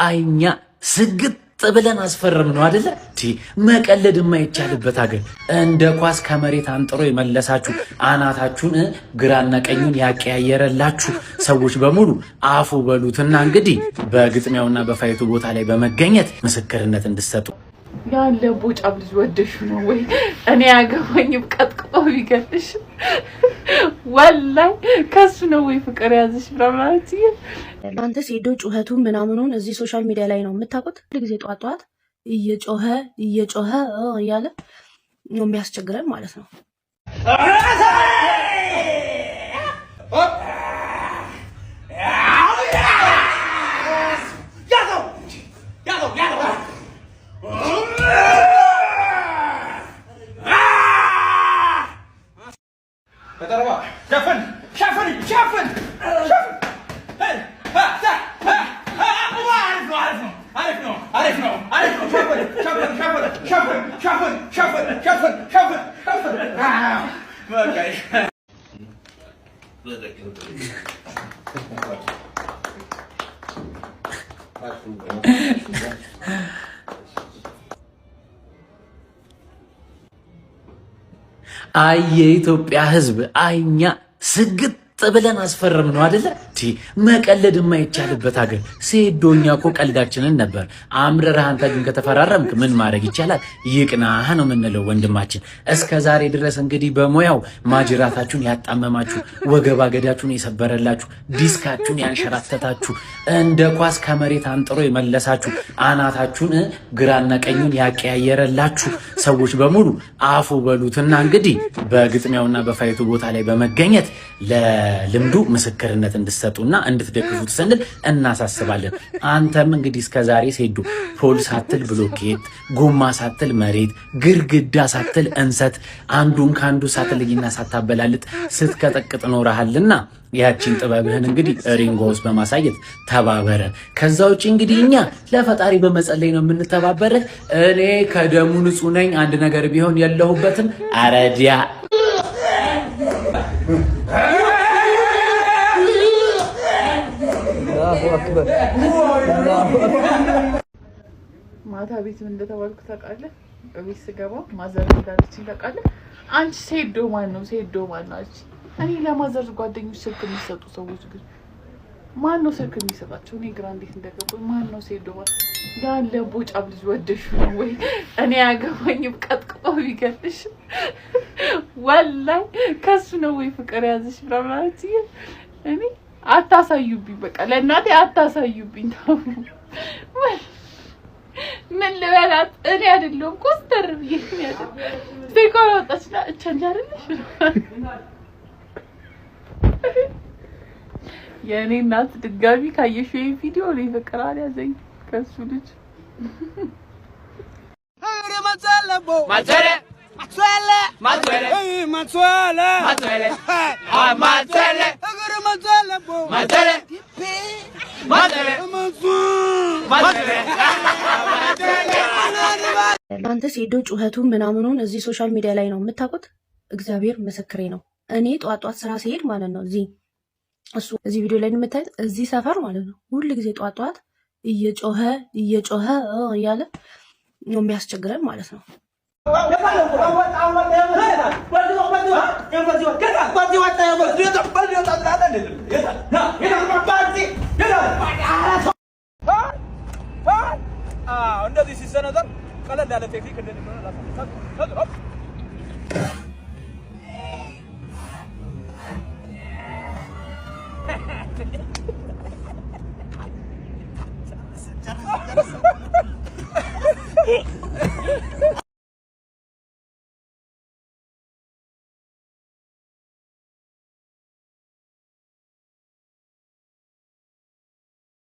አይኛ ስግጥ ብለን አስፈረም ነው አይደለ? መቀለድ የማይቻልበት ሀገር እንደ ኳስ ከመሬት አንጥሮ የመለሳችሁ አናታችሁን ግራና ቀኙን ያቀያየረላችሁ ሰዎች በሙሉ አፉ በሉትና እንግዲህ በግጥሚያውና በፋይቱ ቦታ ላይ በመገኘት ምስክርነት እንድትሰጡ። ያለ ቦጫ ልጅ ወደሹ ነው ወይ? እኔ ያገባኝም ቀጥቅጦ ቢገልሽ ወላይ ከሱ ነው ወይ ፍቅር ያዝሽ ብራማቲ። አንተ ሴዶ ጩኸቱን ምናምኑን እዚህ ሶሻል ሚዲያ ላይ ነው የምታውቁት። ለጊዜ ጧጧት እየጮኸ እያለ ነው የሚያስቸግረን ማለት ነው። አይ የኢትዮጵያ ሕዝብ አይኛ ስግጥ ብለን አስፈረም ነው አይደለ? መቀለድ የማይቻልበት ሀገር ሴዶኛ እኮ ቀልዳችንን ነበር። አምረረህ አንተ ግን ከተፈራረምክ ምን ማድረግ ይቻላል? ይቅናህ ነው የምንለው ወንድማችን። እስከ ዛሬ ድረስ እንግዲህ በሙያው ማጅራታችሁን ያጣመማችሁ፣ ወገባ ገዳችሁን የሰበረላችሁ፣ ዲስካችሁን ያንሸራተታችሁ፣ እንደ ኳስ ከመሬት አንጥሮ የመለሳችሁ፣ አናታችሁን ግራና ቀኙን ያቀያየረላችሁ ሰዎች በሙሉ አፉ በሉትና እንግዲህ በግጥሚያውና በፋይቱ ቦታ ላይ በመገኘት ለልምዱ ምስክርነት እንድትሰጡና እንድትደግፉት ስንል እናሳስባለን። አንተም እንግዲህ እስከዛሬ ሴዱ ፖል ሳትል ብሎኬት፣ ጎማ ሳትል መሬት፣ ግርግዳ ሳትል እንሰት፣ አንዱን ከአንዱ ሳትለይና ሳታበላልጥ ስትቀጠቅጥ ኖረሃልና ያቺን ጥበብህን እንግዲህ ሪንጎ ውስጥ በማሳየት ተባበረን። ከዛ ውጭ እንግዲህ እኛ ለፈጣሪ በመጸለይ ነው የምንተባበረህ። እኔ ከደሙ ንጹህ ነኝ፣ አንድ ነገር ቢሆን የለሁበትም። አረዲያ ማታ ቤት ምን እንደተባልኩ ታውቃለህ? ቤት ስገባ ማዘር እንዳለችኝ ታውቃለህ? አንቺ ሴዶ ማን ነው? ሴዶ ማን ነው? እኔ ለማዘር ጓደኞች ስልክ የሚሰጡ ሰዎች ግን ማን ነው ስልክ የሚሰጣቸው? እኔ ግራ እንዴት እንደገባኝ ማን ነው ሴዶ ማን? ያለ ቦጫ ልጅ ወደሹ ነው ወይ? እኔ ያገባኝም ቀጥቅጦ ቢገልሽ ወላይ ከሱ ነው ወይ ፍቅር ያዝሽ ብራማቲ። እኔ አታሳዩብኝ፣ በቃ ለእናቴ አታሳዩብኝ። ታው ምን ልበላት? እኔ አይደለም ኮስተር ብዬ ነው ያለው። ስልኳን አወጣችና እቻንጃ አይደለሽ የኔ እናት ድጋሚ ካየሽው ይሄ ቪዲዮ ላይ ፍቅር አልያዘኝ ከሱ ልጅ አንተ ሴዶ ጩኸቱን ምናምኑን እዚህ ሶሻል ሚዲያ ላይ ነው የምታውቁት። እግዚአብሔር ምስክሬ ነው። እኔ ጧጧት ስራ ሲሄድ ማለት ነው እዚህ ቪዲዮ ላይ የምታዩት እዚህ ሰፈር ማለት ነው ሁሉ ጊዜ ጧጧት እየጮኸ እያለ ነው የሚያስቸግረን ማለት ነው። እንደዚህ ሲሰነዘር ቀለል ያለ ቴክኒክ እንደዚህ